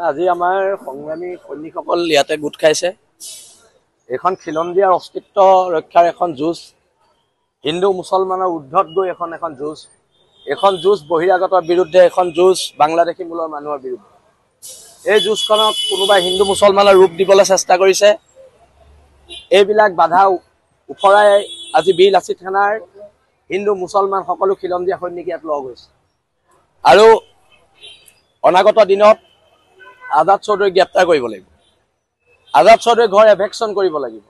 আজি আমাৰ সংগ্ৰামী সৈনিকসকল ইয়াতে গোট খাইছে। এখন খিলঞ্জীয়াৰ অস্তিত্ব ৰক্ষাৰ এখন যুঁজ, হিন্দু মুছলমানৰ ঊৰ্ধত গৈ এখন যুঁজ, এখন যুঁজ বহিৰাগতৰ বিৰুদ্ধে, এখন যুঁজ বাংলাদেশী মূলৰ মানুহৰ বিৰুদ্ধে। এই যুঁজখনক কোনোবাই হিন্দু মুছলমানৰ ৰূপ দিবলৈ চেষ্টা কৰিছে। এইবিলাক বাধা উফৰাই আজি বীৰ লাচিত থানাৰ হিন্দু মুছলমান সকলো খিলঞ্জীয়া সৈনিক ইয়াত লগ হৈছে আৰু অনাগত দিনত আজাদ চৌধুৰীক গ্ৰেপ্তাৰ কৰিব লাগিব। আজাদ চৌধুৰীৰ ঘৰ এভেকশ্যন কৰিব লাগিব।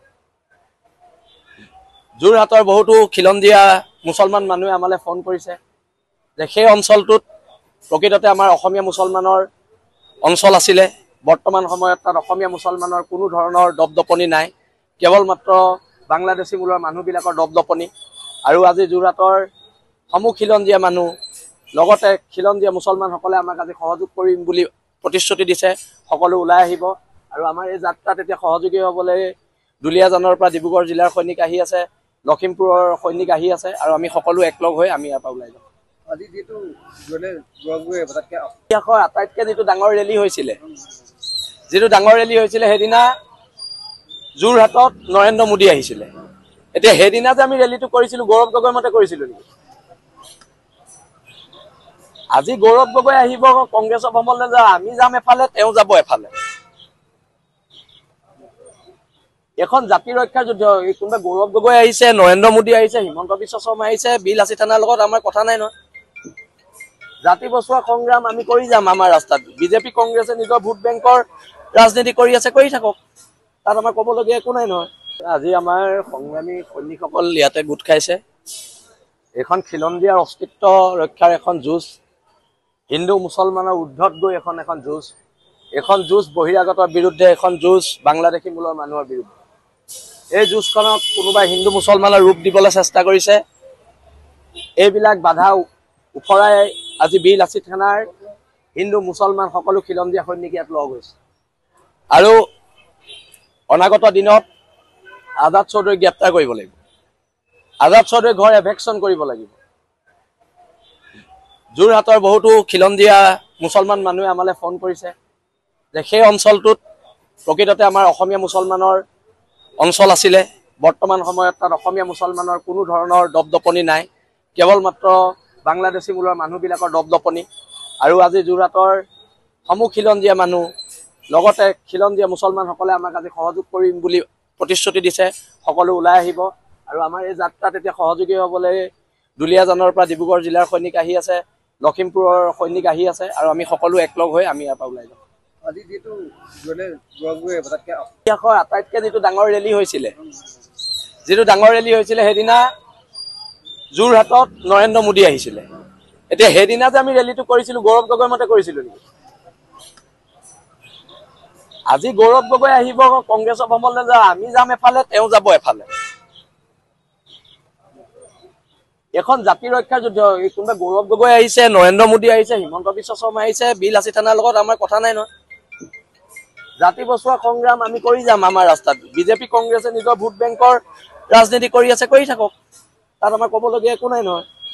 যোৰহাটৰ বহুতো খিলঞ্জীয়া মুছলমান মানুহে আমালৈ ফোন কৰিছে যে সেই অঞ্চলটোত প্ৰকৃততে আমাৰ অসমীয়া মুছলমানৰ অঞ্চল আছিলে। বৰ্তমান সময়ত তাত অসমীয়া মুছলমানৰ কোনো ধৰণৰ দপদপনি নাই, কেৱল মাত্ৰ বাংলাদেশী মূলৰ মানুহবিলাকৰ দপদপনি। আৰু আজি যোৰহাটৰ সমূহ খিলঞ্জীয়া মানুহ, লগতে খিলঞ্জীয়া মুছলমানসকলে আমাক আজি সহযোগ কৰিম বুলি প্ৰতিশ্ৰুতি দিছে। সকলো ওলাই আহিব আৰু আমাৰ এই যাত্ৰাত এতিয়া সহযোগী হ'বলৈ দুলীয়াজানৰ পৰা ডিব্ৰুগড় জিলাৰ সৈনিক আহি আছে, লখিমপুৰৰ সৈনিক আহি আছে আৰু আমি সকলো একলগ হৈ আমি ইয়াৰ পৰা ওলাই যাম। আজি যিটো ইতিহাসৰ আটাইতকৈ যিটো ডাঙৰ ৰেলী হৈছিলে, সেইদিনা যোৰহাটত নৰেন্দ্ৰ মোদী আহিছিলে। এতিয়া সেইদিনা যে আমি ৰেলীটো কৰিছিলোঁ, গৌৰৱ গগৈৰ মতে কৰিছিলোঁ নেকি? আজি গৌৰৱ গগৈ আহিব কংগ্ৰেছৰ ভ্ৰমণলৈ যাওঁ, আমি যাম এফালে, তেওঁ যাব এফালে। এখন জাতি ৰক্ষাৰ যুদ্ধ। কোনোবাই গৌৰৱ গগৈ আহিছে, নৰেন্দ্ৰ মোদী আহিছে, হিমন্ত বিশ্ব শৰ্মা আহিছে, বীৰ লাচিত থানাৰ লগত আমাৰ কথা নাই নহয়। জাতি বচোৱা সংগ্ৰাম আমি কৰি যাম আমাৰ ৰাস্তাত। বিজেপি কংগ্ৰেছে নিজৰ ভোট বেংকৰ ৰাজনীতি কৰি আছে, কৰি থাকক, তাত আমাৰ ক'বলগীয়া একো নাই নহয়। আজি আমাৰ সংগ্ৰামী সৈনিকসকল ইয়াতে গোট খাইছে। এখন খিলঞ্জীয়াৰ অস্তিত্ব ৰক্ষাৰ এখন যুঁজ, হিন্দু মুছলমানৰ ঊৰ্ধত গৈ এখন যুঁজ, এখন যুঁজ বহিৰাগতৰ বিৰুদ্ধে, এখন যুঁজ বাংলাদেশী মূলৰ মানুহৰ বিৰুদ্ধে। এই যুঁজখনক কোনোবাই হিন্দু মুছলমানৰ ৰূপ দিবলৈ চেষ্টা কৰিছে। এইবিলাক বাধা উফৰাই আজি বীৰ লাচিত থানাৰ হিন্দু মুছলমান সকলো খিলঞ্জীয়া সৈনিক ইয়াত লগ হৈছে আৰু অনাগত দিনত আজাদ চৌধুৰীক গ্ৰেপ্তাৰ কৰিব লাগিব। আজাদ চৌধুৰীৰ ঘৰ এভেকশ্যন কৰিব লাগিব। যোৰহাটৰ বহুতো খিলঞ্জীয়া মুছলমান মানুহে আমালৈ ফোন কৰিছে যে সেই অঞ্চলটোত প্ৰকৃততে আমাৰ অসমীয়া মুছলমানৰ অঞ্চল আছিলে। বৰ্তমান সময়ত তাত অসমীয়া মুছলমানৰ কোনো ধৰণৰ দপদপনি নাই, কেৱল মাত্ৰ বাংলাদেশী মূলৰ মানুহবিলাকৰ দপদপনি। আৰু আজি যোৰহাটৰ সমূহ খিলঞ্জীয়া মানুহ, লগতে খিলঞ্জীয়া মুছলমানসকলে আমাক আজি সহযোগ কৰিম বুলি প্ৰতিশ্ৰুতি দিছে। সকলো ওলাই আহিব আৰু আমাৰ এই যাত্ৰাত এতিয়া সহযোগী হ'বলৈ দুলীয়াজানৰ পৰা ডিব্ৰুগড় জিলাৰ সৈনিক আহি আছে, লখিমপুৰৰ সৈনিক আহি আছে আৰু আমি সকলো একলগ হৈ আমি ইয়াৰ পৰা ওলাই যাম। আজি যিটো ইতিহাসৰ আটাইতকৈ যিটো ডাঙৰ ৰেলী হৈছিলে, সেইদিনা যোৰহাটত নৰেন্দ্ৰ মোদী আহিছিলে। এতিয়া সেইদিনা যে আমি ৰেলীটো কৰিছিলোঁ, গৌৰৱ গগৈৰ মতে কৰিছিলোঁ নেকি? আজি গৌৰৱ গগৈ আহিব কংগ্ৰেছৰ ভ্ৰমণলৈ যাওঁ, আমি যাম এফালে, তেওঁ যাব এফালে। এখন জাতি ৰক্ষাৰ যুদ্ধ। কোনোবাই গৌৰৱ গগৈ আহিছে, নৰেন্দ্ৰ মোদী আহিছে, হিমন্ত বিশ্ব শৰ্মা আহিছে, বীৰ লাচিত থানাৰ লগত আমাৰ কথা নাই নহয়। জাতি বচোৱা সংগ্ৰাম আমি কৰি যাম আমাৰ ৰাস্তাত। বিজেপি কংগ্ৰেছে নিজৰ ভোট বেংকৰ ৰাজনীতি কৰি আছে, কৰি থাকক, তাত আমাৰ ক'বলগীয়া একো নাই নহয়।